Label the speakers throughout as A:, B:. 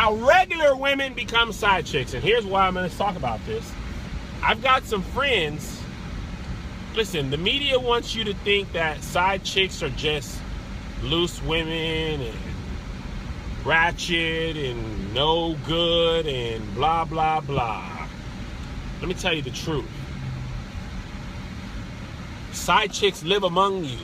A: Now, regular women become side chicks, and here's why I'm going to talk about this. I've got some friends. Listen, the media wants you to think that side chicks are just loose women and ratchet and no good and blah, blah, blah. Let me tell you the truth. Side chicks live among you,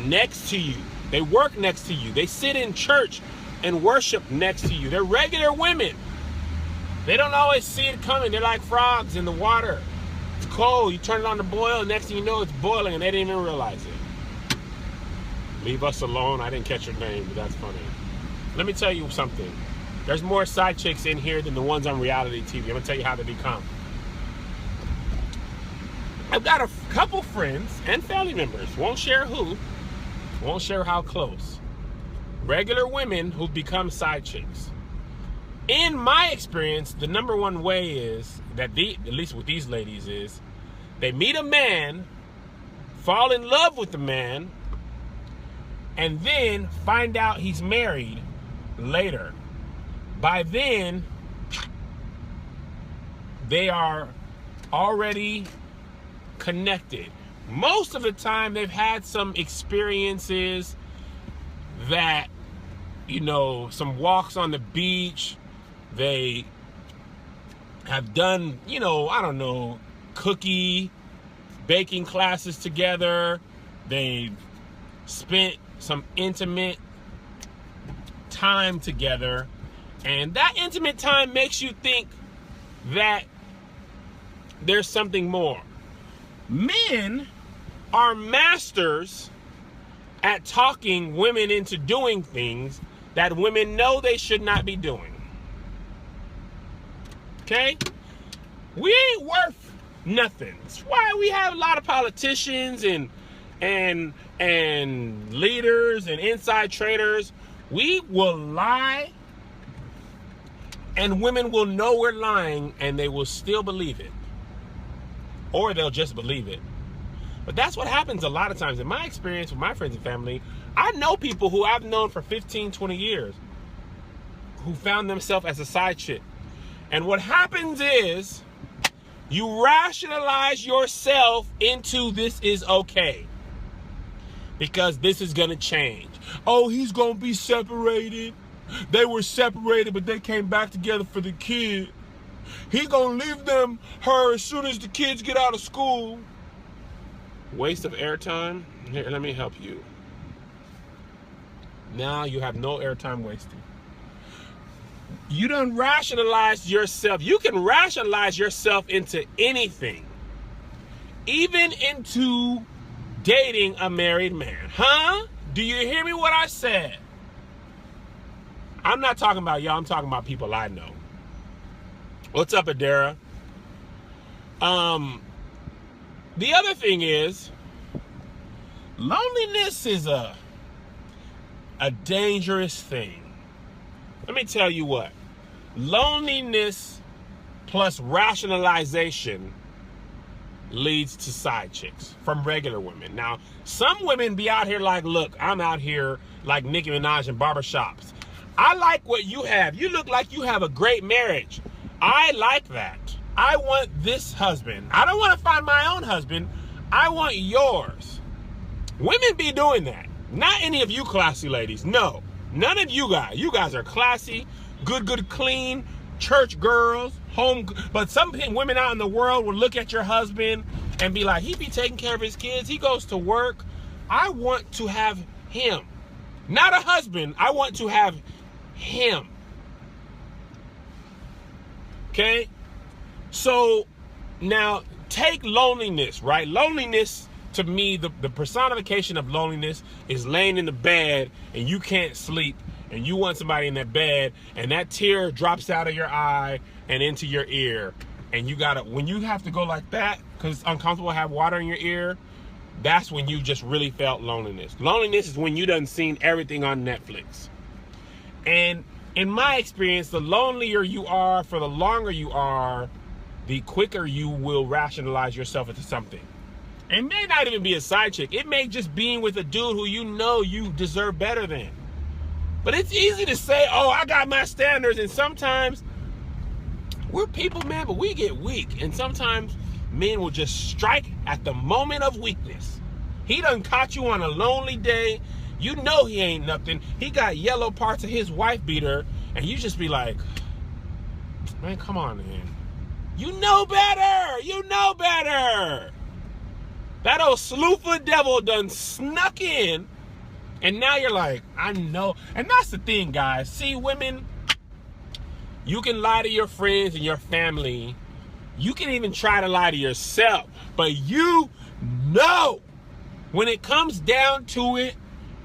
A: next to you. They work next to you. They sit in church and worship next to you. They're regular women. They don't always see it coming. They're like frogs in the water. It's cold. You turn it on to boil. Next thing you know, it's boiling, and they didn't even realize it. Leave us alone. I didn't catch your name, but that's funny. Let me tell you something. There's more side chicks in here than the ones on reality TV. I'm going to tell you how they become. I've got a couple friends and family members. Won't share who. Won't share how close. Regular women who become side chicks. In my experience, the number one way is that at least with these ladies is they meet a man, fall in love with the man, and then find out he's married later. By then, they are already connected. Most of the time, they've had some experiences that, you know, some walks on the beach. They have done, you know, I don't know, baking classes together. They've spent some intimate time together. And that intimate time makes you think that there's something more. Men are masters at talking women into doing things that women know they should not be doing. Okay? We ain't worth nothing. That's why we have a lot of politicians and leaders and inside traders. We will lie, and women will know we're lying, and they will still believe it. Or they'll just believe it. But that's what happens a lot of times. In my experience with my friends and family, I know people who I've known for 15, 20 years who found themselves as a side chick. And what happens is you rationalize yourself into this is okay. Because this is going to change. Oh, he's going to be separated. They were separated, but they came back together for the kid. He going to leave her as soon as the kids get out of school. Waste of airtime? Here, let me help you. Now you have no airtime wasted. You done rationalize yourself. You can rationalize yourself into anything. Even into dating a married man. Huh? Do you hear me what I said? I'm not talking about y'all. I'm talking about people I know. What's up, Adara? The other thing is, loneliness is a dangerous thing. Let me tell you what. Loneliness plus rationalization leads to side chicks from regular women. Now, some women be out here like, look, I'm out here like Nicki Minaj in barbershops. I like what you have. You look like you have a great marriage. I like that. I want this husband. I don't want to find my own husband. I want yours. Women be doing that. Not any of you classy ladies. No. None of you guys. You guys are classy, good, clean, church girls, home. But some women out in the world will look at your husband and be like, he be taking care of his kids. He goes to work. I want to have him. Not a husband. I want to have him. Okay? So now take loneliness, right? Loneliness, to me, the personification of loneliness is laying in the bed and you can't sleep and you want somebody in that bed and that tear drops out of your eye and into your ear. And you gotta, when you have to go like that because it's uncomfortable to have water in your ear, that's when you just really felt loneliness. Loneliness is when you done seen everything on Netflix. And in my experience, the lonelier you are for the longer you are, the quicker you will rationalize yourself into something. It may not even be a side chick. It may just be with a dude who you know you deserve better than. But it's easy to say, oh, I got my standards. And sometimes we're people, man, but we get weak. And sometimes men will just strike at the moment of weakness. He done caught you on a lonely day. You know he ain't nothing. He got yellow parts of his wife beater. And you just be like, man, come on, man. You know better. You know better. That old slewfoot devil done snuck in. And now you're like, I know. And that's the thing, guys. See, women, you can lie to your friends and your family. You can even try to lie to yourself. But you know, when it comes down to it,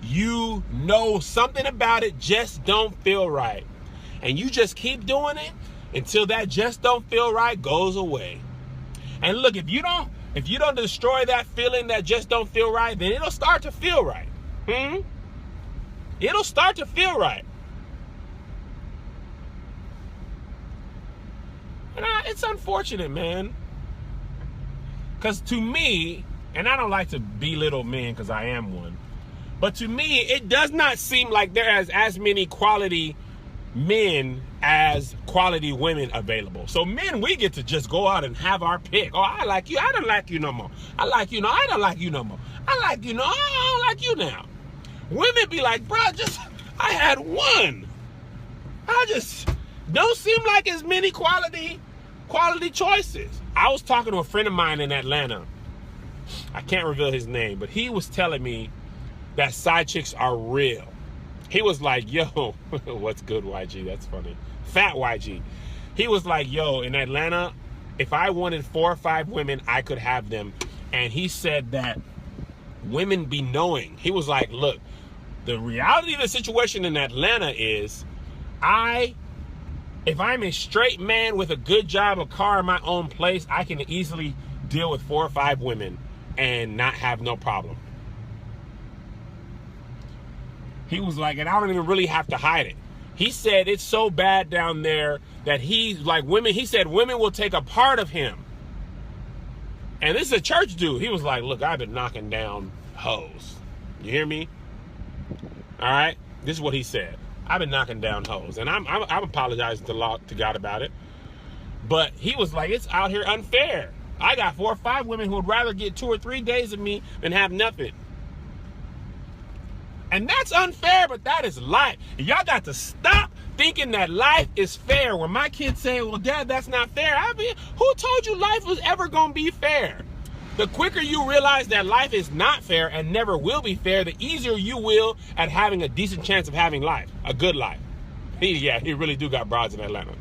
A: you know something about it just don't feel right. And you just keep doing it until that just don't feel right goes away. And look, if you don't destroy that feeling that just don't feel right, then it'll start to feel right. It'll start to feel right. And it's unfortunate, man. Because to me, and I don't like to belittle men because I am one, but to me, it does not seem like there is as many quality men as quality women available. So men, we get to just go out and have our pick. Oh, I like you. I don't like you no more. I like you. No, I don't like you no more. I like you. No, I don't like you now. Women be like, bro, I had one. I just don't seem like as many quality choices. I was talking to a friend of mine in Atlanta. I can't reveal his name, but he was telling me that side chicks are real. He was like, yo, what's good, YG? That's funny. Fat YG. He was like, yo, in Atlanta, if I wanted 4 or 5 women, I could have them. And he said that women be knowing. He was like, look, the reality of the situation in Atlanta is if I'm a straight man with a good job, a car, in my own place, I can easily deal with 4 or 5 women and not have no problem. He was like, and I don't even really have to hide it. He said it's so bad down there that he said women will take a part of him. And this is a church dude. He was like, look, I've been knocking down hoes. You hear me? All right? This is what he said. I've been knocking down hoes. And I'm apologizing to God about it. But he was like, it's out here unfair. I got 4 or 5 women who would rather get 2 or 3 days of me than have nothing. And that's unfair, but that is life. Y'all got to stop thinking that life is fair. When my kids say, well, Dad, that's not fair. Who told you life was ever going to be fair? The quicker you realize that life is not fair and never will be fair, the easier you will at having a decent chance of having life, a good life. He really do got broads in Atlanta.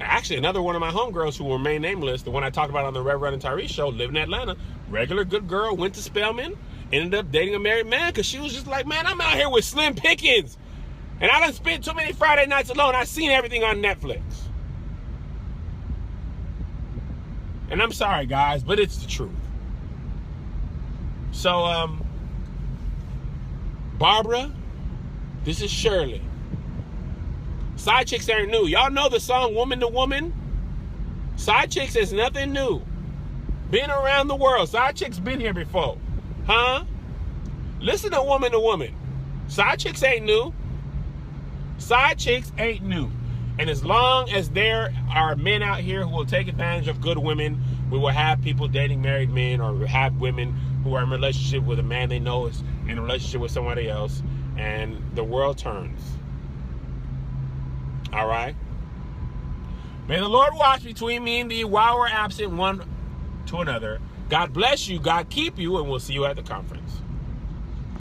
A: Actually, another one of my homegirls who will remain nameless, the one I talked about on the Reverend and Tyrese show, lived in Atlanta. Regular good girl, went to Spelman, ended up dating a married man because she was just like, man, I'm out here with slim pickings. And I done spent too many Friday nights alone. I seen everything on Netflix. And I'm sorry, guys, but it's the truth. So, Barbara, this is Shirley. Side chicks aren't new. Y'all know the song Woman to Woman? Side chicks is nothing new. Been around the world. Side chicks been here before. Huh? Listen to Woman to Woman. Side chicks ain't new. Side chicks ain't new. And as long as there are men out here who will take advantage of good women, we will have people dating married men, or we'll have women who are in a relationship with a man they know is in a relationship with somebody else, and the world turns. All right? May the Lord watch between me and thee while we're absent one to another. God bless you, God keep you, and we'll see you at the conference.